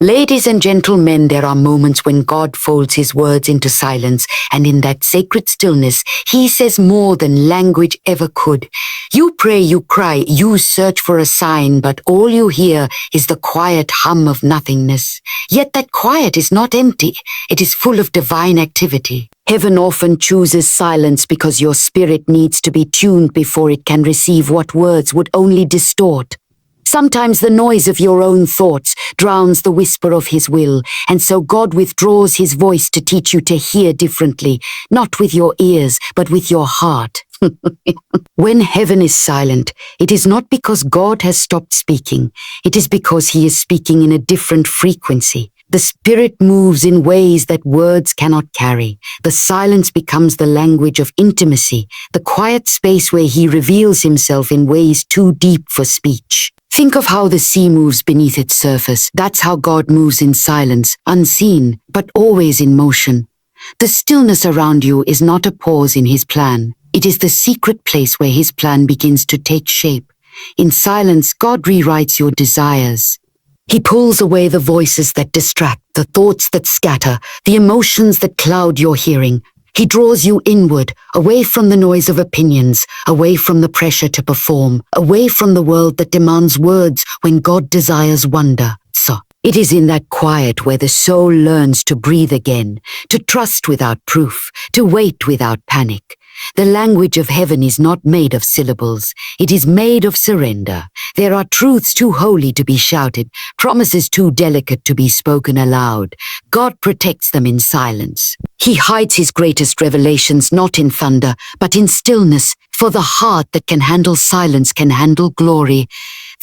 Ladies and gentlemen, there are moments when God folds his words into silence, and in that sacred stillness, he says more than language ever could. You pray, you cry, you search for a sign, but all you hear is the quiet hum of nothingness. Yet that quiet is not empty. It is full of divine activity. Heaven often chooses silence because your spirit needs to be tuned before it can receive what words would only distort. Sometimes the noise of your own thoughts drowns the whisper of his will, and so God withdraws his voice to teach you to hear differently, not with your ears, but with your heart. When heaven is silent, it is not because God has stopped speaking. It is because he is speaking in a different frequency. The Spirit moves in ways that words cannot carry. The silence becomes the language of intimacy, the quiet space where he reveals himself in ways too deep for speech. Think of how the sea moves beneath its surface. That's how God moves in silence, unseen, but always in motion. The stillness around you is not a pause in his plan. It is the secret place where his plan begins to take shape. In silence, God rewrites your desires. He pulls away the voices that distract, the thoughts that scatter, the emotions that cloud your hearing. He draws you inward, away from the noise of opinions, away from the pressure to perform, away from the world that demands words when God desires wonder. So, it is in that quiet where the soul learns to breathe again, to trust without proof, to wait without panic. The language of heaven is not made of syllables. It is made of surrender. There are truths too holy to be shouted, promises too delicate to be spoken aloud. God protects them in silence. He hides his greatest revelations not in thunder, but in stillness, for the heart that can handle silence can handle glory.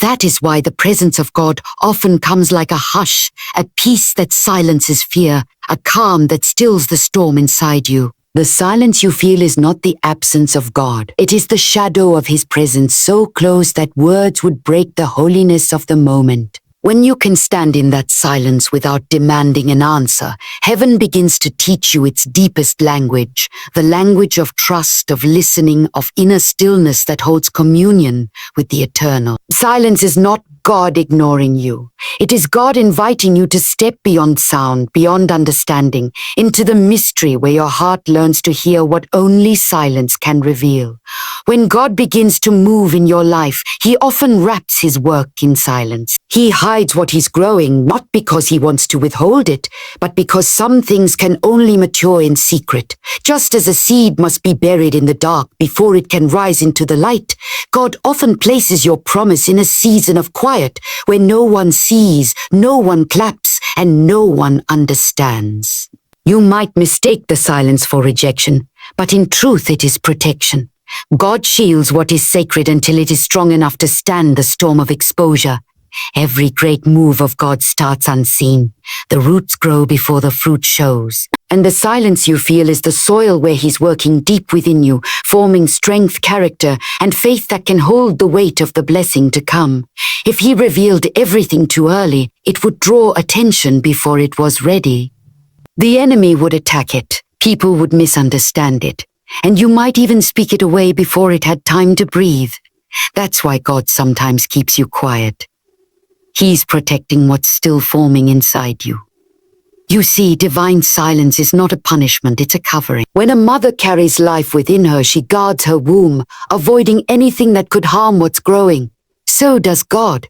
That is why the presence of God often comes like a hush, a peace that silences fear, a calm that stills the storm inside you. The silence you feel is not the absence of God. It is the shadow of his presence so close that words would break the holiness of the moment. When you can stand in that silence without demanding an answer, heaven begins to teach you its deepest language, the language of trust, of listening, of inner stillness that holds communion with the eternal. Silence is not God ignoring you. It is God inviting you to step beyond sound, beyond understanding, into the mystery where your heart learns to hear what only silence can reveal. When God begins to move in your life, he often wraps his work in silence. He hides what he's growing, not because he wants to withhold it, but because some things can only mature in secret. Just as a seed must be buried in the dark before it can rise into the light, God often places your promise in a season of quiet where no one sees, no one claps, and no one understands. You might mistake the silence for rejection, but in truth it is protection. God shields what is sacred until it is strong enough to stand the storm of exposure. Every great move of God starts unseen. The roots grow before the fruit shows. And the silence you feel is the soil where he's working deep within you, forming strength, character, and faith that can hold the weight of the blessing to come. If he revealed everything too early, it would draw attention before it was ready. The enemy would attack it. People would misunderstand it. And you might even speak it away before it had time to breathe. That's why God sometimes keeps you quiet. He's protecting what's still forming inside you. You see, divine silence is not a punishment, it's a covering. When a mother carries life within her, she guards her womb, avoiding anything that could harm what's growing. So does God.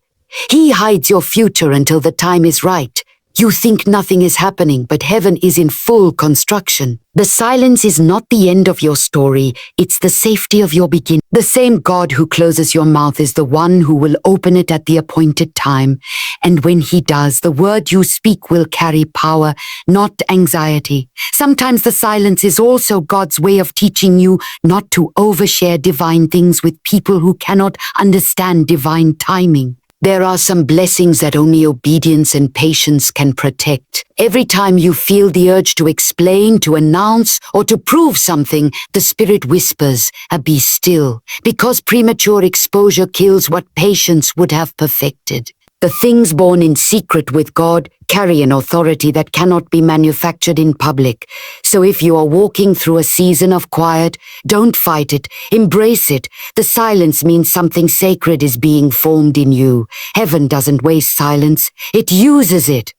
He hides your future until the time is right. You think nothing is happening, but heaven is in full construction. The silence is not the end of your story, it's the safety of your beginning. The same God who closes your mouth is the one who will open it at the appointed time. And when he does, the word you speak will carry power, not anxiety. Sometimes the silence is also God's way of teaching you not to overshare divine things with people who cannot understand divine timing. There are some blessings that only obedience and patience can protect. Every time you feel the urge to explain, to announce, or to prove something, the Spirit whispers, "Be still," because premature exposure kills what patience would have perfected. The things born in secret with God carry an authority that cannot be manufactured in public. So if you are walking through a season of quiet, don't fight it, embrace it. The silence means something sacred is being formed in you. Heaven doesn't waste silence, it uses it.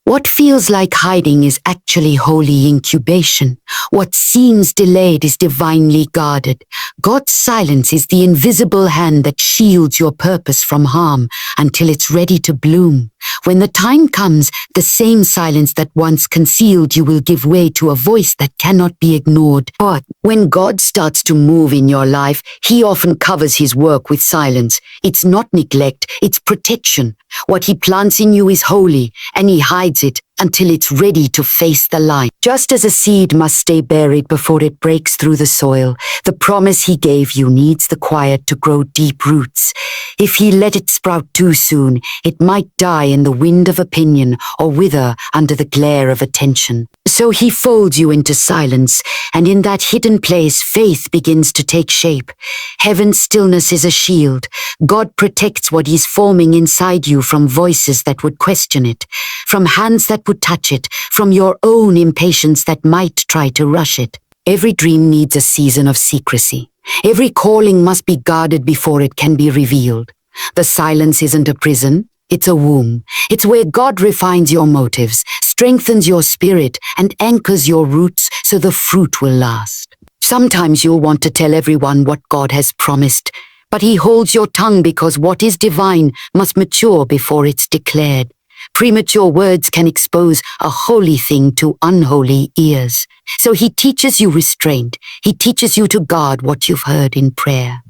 What feels like hiding is actually holy incubation. What seems delayed is divinely guarded. God's silence is the invisible hand that shields your purpose from harm until it's ready to bloom. When the time comes, the same silence that once concealed you will give way to a voice that cannot be ignored. But when God starts to move in your life, He often covers His work with silence. It's not neglect, it's protection. What He plants in you is holy, and He hides it until it's ready to face the light. Just as a seed must stay buried before it breaks through the soil, the promise He gave you needs the quiet to grow deep roots. If He let it sprout too soon, it might die in the wind of opinion or wither under the glare of attention. So He folds you into silence, and in that hidden place, faith begins to take shape. Heaven's stillness is a shield. God protects what He's forming inside you from voices that would question it, from hands that would touch it, from your own impatience that might try to rush it. Every dream needs a season of secrecy. Every calling must be guarded before it can be revealed. The silence isn't a prison. It's a womb. It's where God refines your motives, strengthens your spirit, and anchors your roots so the fruit will last. Sometimes you'll want to tell everyone what God has promised, but He holds your tongue because what is divine must mature before it's declared. Premature words can expose a holy thing to unholy ears. So He teaches you restraint. He teaches you to guard what you've heard in prayer.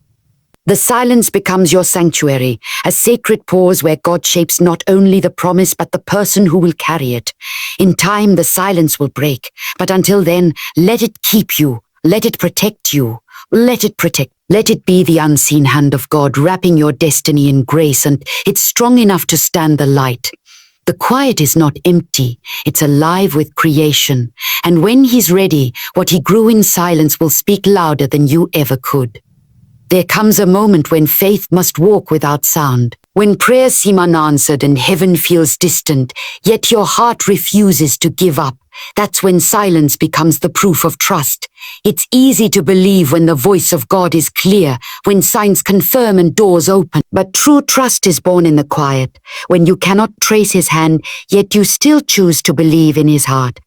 The silence becomes your sanctuary, a sacred pause where God shapes not only the promise but the person who will carry it. In time, the silence will break, but until then, let it keep you, let it protect you, let it be the unseen hand of God wrapping your destiny in grace, and it's strong enough to stand the light. The quiet is not empty, it's alive with creation, and when He's ready, what He grew in silence will speak louder than you ever could. There comes a moment when faith must walk without sound, when prayers seem unanswered and heaven feels distant, yet your heart refuses to give up. That's when silence becomes the proof of trust. It's easy to believe when the voice of God is clear, when signs confirm and doors open. But true trust is born in the quiet, when you cannot trace His hand, yet you still choose to believe in His heart.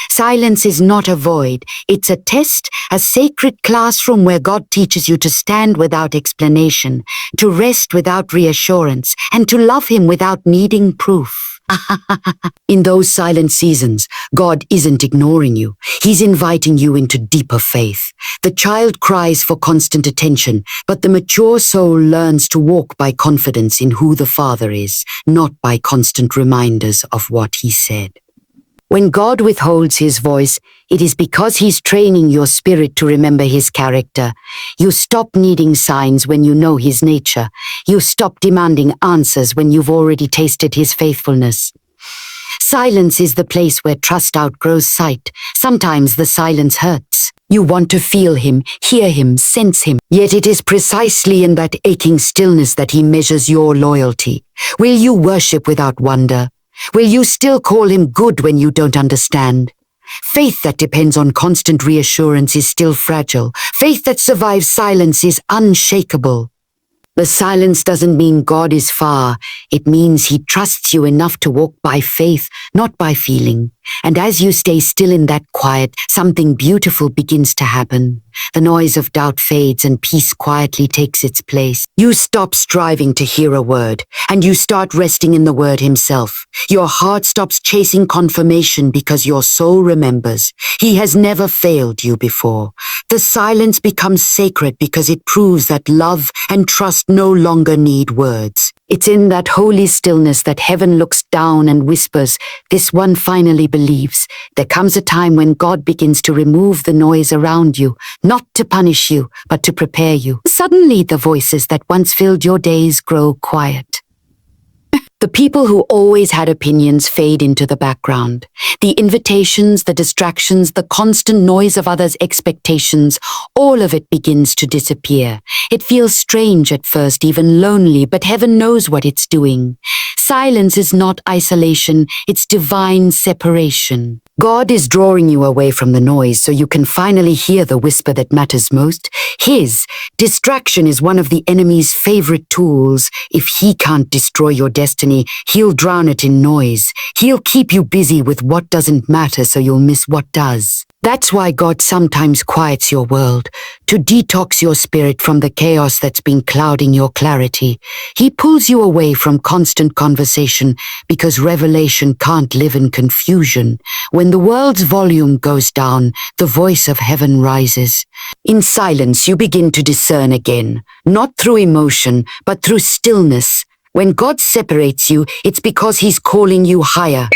Silence is not a void. It's a test, a sacred classroom where God teaches you to stand without explanation, to rest without reassurance, and to love Him without needing proof. In those silent seasons, God isn't ignoring you. He's inviting you into deeper faith. The child cries for constant attention, but the mature soul learns to walk by confidence in who the Father is, not by constant reminders of what He said. When God withholds His voice, it is because He's training your spirit to remember His character. You stop needing signs when you know His nature. You stop demanding answers when you've already tasted His faithfulness. Silence is the place where trust outgrows sight. Sometimes the silence hurts. You want to feel Him, hear Him, sense Him. Yet it is precisely in that aching stillness that He measures your loyalty. Will you worship without wonder? Will you still call Him good when you don't understand? Faith that depends on constant reassurance is still fragile. Faith that survives silence is unshakable. The silence doesn't mean God is far. It means He trusts you enough to walk by faith, not by feeling. And as you stay still in that quiet, something beautiful begins to happen. The noise of doubt fades and peace quietly takes its place. You stop striving to hear a word, and you start resting in the Word Himself. Your heart stops chasing confirmation because your soul remembers. He has never failed you before. The silence becomes sacred because it proves that love and trust no longer need words. It's in that holy stillness that heaven looks down and whispers, "This one finally believes." There comes a time when God begins to remove the noise around you, not to punish you, but to prepare you. Suddenly the voices that once filled your days grow quiet. The people who always had opinions fade into the background. The invitations, the distractions, the constant noise of others' expectations, all of it begins to disappear. It feels strange at first, even lonely, but heaven knows what it's doing. Silence is not isolation, it's divine separation. God is drawing you away from the noise so you can finally hear the whisper that matters most. Distraction is one of the enemy's favorite tools. If he can't destroy your destiny, he'll drown it in noise. He'll keep you busy with what doesn't matter so you'll miss what does. That's why God sometimes quiets your world, to detox your spirit from the chaos that's been clouding your clarity. He pulls you away from constant conversation because revelation can't live in confusion. When the world's volume goes down, the voice of heaven rises. In silence, you begin to discern again, not through emotion, but through stillness. When God separates you, it's because he's calling you higher.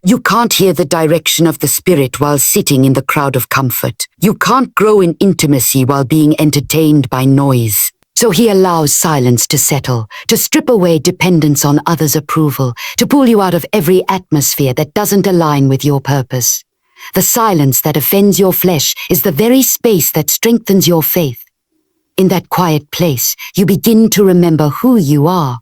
You can't hear the direction of the Spirit while sitting in the crowd of comfort. You can't grow in intimacy while being entertained by noise. So he allows silence to settle, to strip away dependence on others' approval, to pull you out of every atmosphere that doesn't align with your purpose. The silence that offends your flesh is the very space that strengthens your faith. In that quiet place, you begin to remember who you are.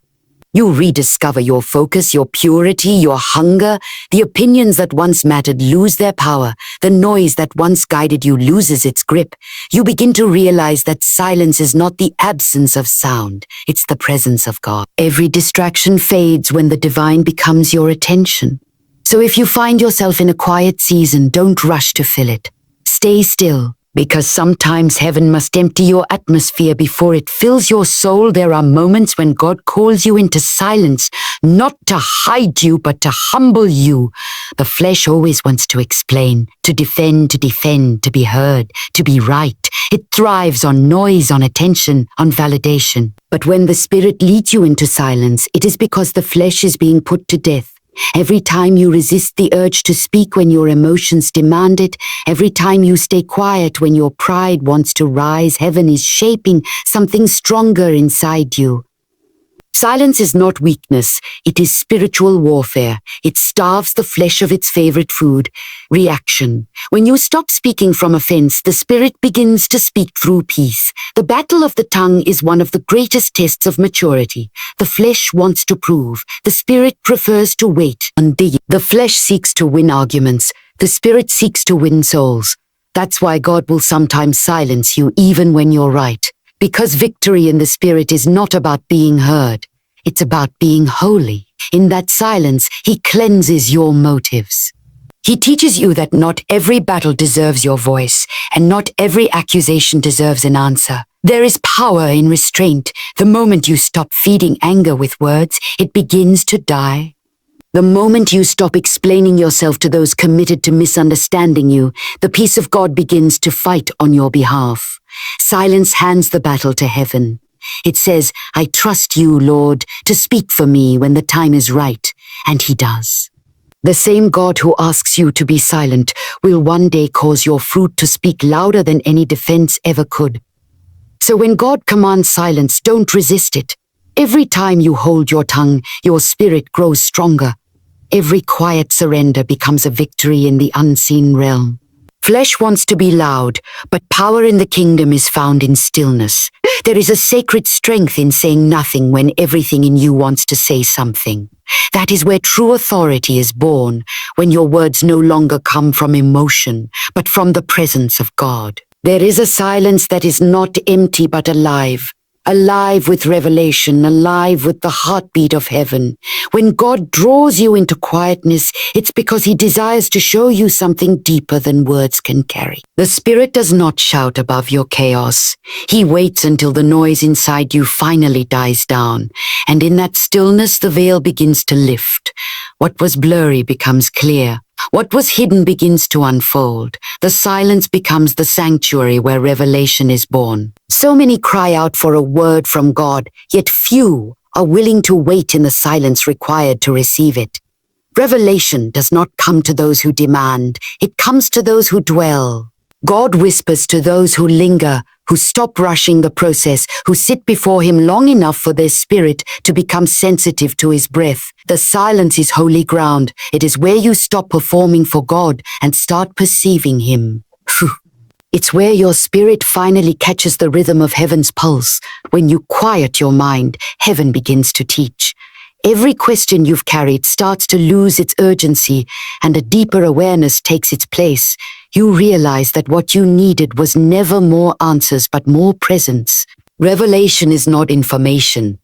You rediscover your focus, your purity, your hunger. The opinions that once mattered lose their power. The noise that once guided you loses its grip. You begin to realize that silence is not the absence of sound. It's the presence of God. Every distraction fades when the divine becomes your attention. So if you find yourself in a quiet season, don't rush to fill it. Stay still. Because sometimes heaven must empty your atmosphere before it fills your soul. There are moments when God calls you into silence, not to hide you, but to humble you. The flesh always wants to explain, to defend, to be heard, to be right. It thrives on noise, on attention, on validation. But when the Spirit leads you into silence, it is because the flesh is being put to death. Every time you resist the urge to speak when your emotions demand it, every time you stay quiet when your pride wants to rise, heaven is shaping something stronger inside you. Silence is not weakness, it is spiritual warfare. It starves the flesh of its favorite food, reaction. When you stop speaking from offense, the Spirit begins to speak through peace. The battle of the tongue is one of the greatest tests of maturity. The flesh wants to prove. The Spirit prefers to wait. The flesh seeks to win arguments. The Spirit seeks to win souls. That's why God will sometimes silence you even when you're right. Because victory in the Spirit is not about being heard. It's about being holy. In that silence, he cleanses your motives. He teaches you that not every battle deserves your voice, and not every accusation deserves an answer. There is power in restraint. The moment you stop feeding anger with words, it begins to die. The moment you stop explaining yourself to those committed to misunderstanding you, the peace of God begins to fight on your behalf. Silence hands the battle to heaven. It says, I trust you, Lord, to speak for me when the time is right, and he does. The same God who asks you to be silent will one day cause your fruit to speak louder than any defense ever could. So when God commands silence, don't resist it. Every time you hold your tongue, your spirit grows stronger. Every quiet surrender becomes a victory in the unseen realm. Flesh wants to be loud, but power in the kingdom is found in stillness. There is a sacred strength in saying nothing when everything in you wants to say something. That is where true authority is born, when your words no longer come from emotion, but from the presence of God. There is a silence that is not empty but alive. Alive with revelation, alive with the heartbeat of heaven. When God draws you into quietness, it's because he desires to show you something deeper than words can carry. The Spirit does not shout above your chaos. He waits until the noise inside you finally dies down. And in that stillness, the veil begins to lift. What was blurry becomes clear. What was hidden begins to unfold. The silence becomes the sanctuary where revelation is born. So many cry out for a word from God, yet few are willing to wait in the silence required to receive it. Revelation does not come to those who demand, it comes to those who dwell. God whispers to those who linger, who stop rushing the process, who sit before him long enough for their spirit to become sensitive to his breath. The silence is holy ground. It is where you stop performing for God and start perceiving him. It's where your spirit finally catches the rhythm of heaven's pulse. When you quiet your mind, heaven begins to teach. Every question you've carried starts to lose its urgency, and a deeper awareness takes its place. You realize that what you needed was never more answers but more presence. Revelation is not information.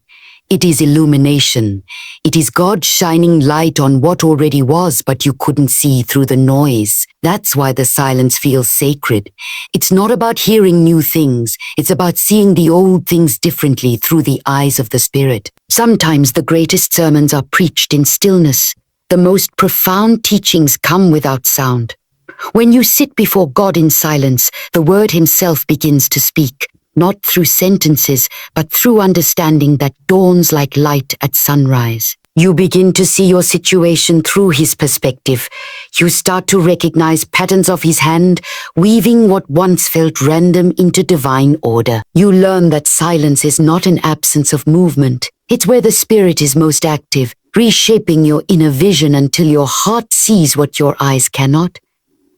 It is illumination. It is God shining light on what already was, but you couldn't see through the noise. That's why the silence feels sacred. It's not about hearing new things. It's about seeing the old things differently through the eyes of the Spirit. Sometimes the greatest sermons are preached in stillness. The most profound teachings come without sound. When you sit before God in silence, the Word Himself begins to speak. Not through sentences, but through understanding that dawns like light at sunrise. You begin to see your situation through His perspective. You start to recognize patterns of His hand, weaving what once felt random into divine order. You learn that silence is not an absence of movement. It's where the Spirit is most active, reshaping your inner vision until your heart sees what your eyes cannot.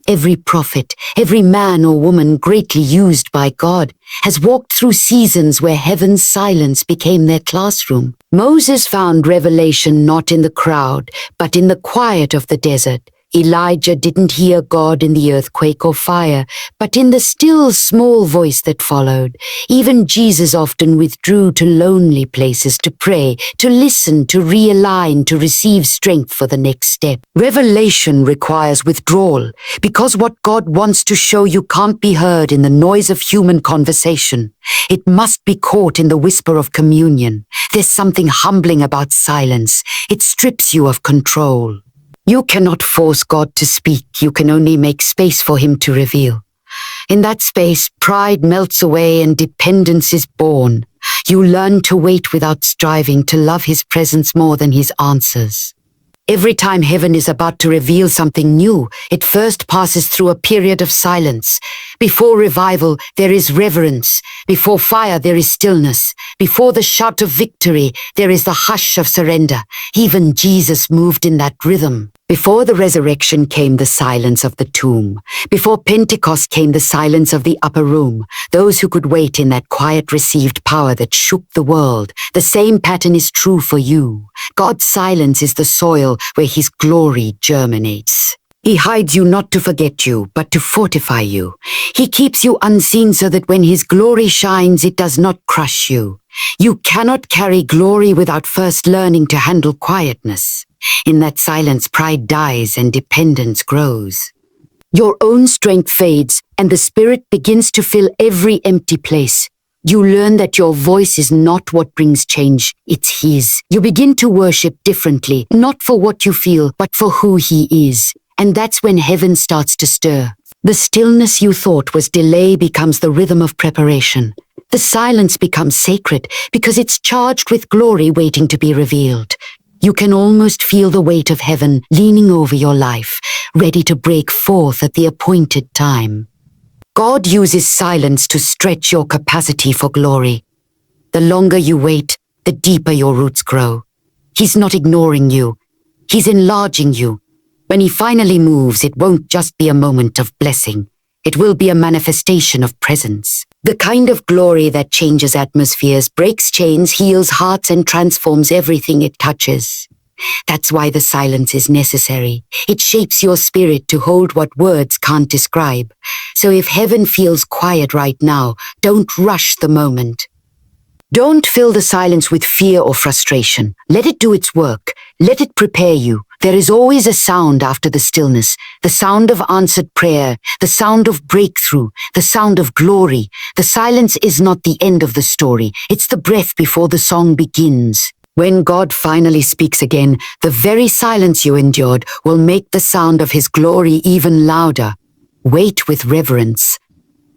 Every prophet, every man or woman greatly used by God, has walked through seasons where heaven's silence became their classroom. Moses found revelation not in the crowd, but in the quiet of the desert. Elijah didn't hear God in the earthquake or fire, but in the still small voice that followed. Even Jesus often withdrew to lonely places to pray, to listen, to realign, to receive strength for the next step. Revelation requires withdrawal, because what God wants to show you can't be heard in the noise of human conversation. It must be caught in the whisper of communion. There's something humbling about silence. It strips you of control. You cannot force God to speak. You can only make space for Him to reveal. In that space, pride melts away and dependence is born. You learn to wait without striving, to love His presence more than His answers. Every time heaven is about to reveal something new, it first passes through a period of silence. Before revival, there is reverence. Before fire, there is stillness. Before the shout of victory, there is the hush of surrender. Even Jesus moved in that rhythm. Before the resurrection came the silence of the tomb. Before Pentecost came the silence of the upper room. Those who could wait in that quiet received power that shook the world. The same pattern is true for you. God's silence is the soil where His glory germinates. He hides you not to forget you, but to fortify you. He keeps you unseen so that when His glory shines, it does not crush you. You cannot carry glory without first learning to handle quietness. In that silence, pride dies and dependence grows. Your own strength fades, and the Spirit begins to fill every empty place. You learn that your voice is not what brings change, it's His. You begin to worship differently, not for what you feel, but for who He is. And that's when heaven starts to stir. The stillness you thought was delay becomes the rhythm of preparation. The silence becomes sacred because it's charged with glory waiting to be revealed. You can almost feel the weight of heaven leaning over your life, ready to break forth at the appointed time. God uses silence to stretch your capacity for glory. The longer you wait, the deeper your roots grow. He's not ignoring you. He's enlarging you. When He finally moves, it won't just be a moment of blessing. It will be a manifestation of presence. The kind of glory that changes atmospheres, breaks chains, heals hearts, and transforms everything it touches. That's why the silence is necessary. It shapes your spirit to hold what words can't describe. So if heaven feels quiet right now, don't rush the moment. Don't fill the silence with fear or frustration. Let it do its work. Let it prepare you. There is always a sound after the stillness, the sound of answered prayer, the sound of breakthrough, the sound of glory. The silence is not the end of the story. It's the breath before the song begins. When God finally speaks again, the very silence you endured will make the sound of His glory even louder. Wait with reverence.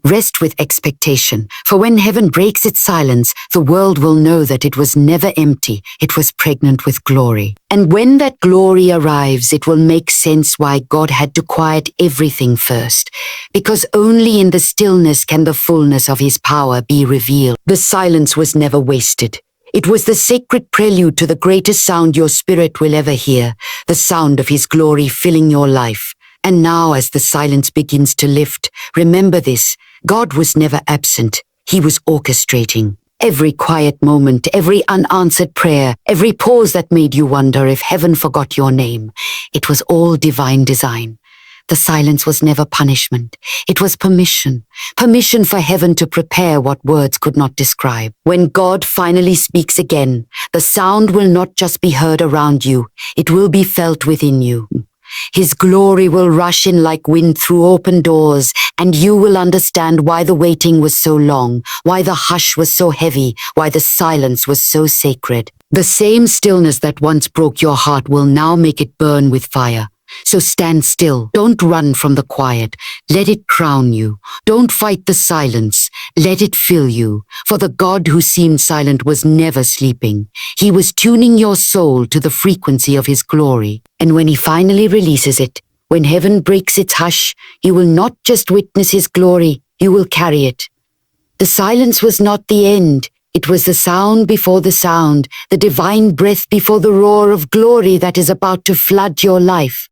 Rest with expectation, for when heaven breaks its silence, the world will know that it was never empty, it was pregnant with glory. And when that glory arrives, it will make sense why God had to quiet everything first, because only in the stillness can the fullness of His power be revealed. The silence was never wasted. It was the sacred prelude to the greatest sound your spirit will ever hear, the sound of His glory filling your life. And now as the silence begins to lift, remember this, God was never absent. He was orchestrating. Every quiet moment, every unanswered prayer, every pause that made you wonder if heaven forgot your name, it was all divine design. The silence was never punishment. It was permission. Permission for heaven to prepare what words could not describe. When God finally speaks again, the sound will not just be heard around you. It will be felt within you. His glory will rush in like wind through open doors, and you will understand why the waiting was so long, why the hush was so heavy, why the silence was so sacred. The same stillness that once broke your heart will now make it burn with fire. So stand still. Don't run from the quiet. Let it crown you. Don't fight the silence. Let it fill you. For the God who seemed silent was never sleeping. He was tuning your soul to the frequency of his glory. And when he finally releases it, when heaven breaks its hush, you will not just witness his glory, you will carry it. The silence was not the end. It was the sound before the sound, the divine breath before the roar of glory that is about to flood your life.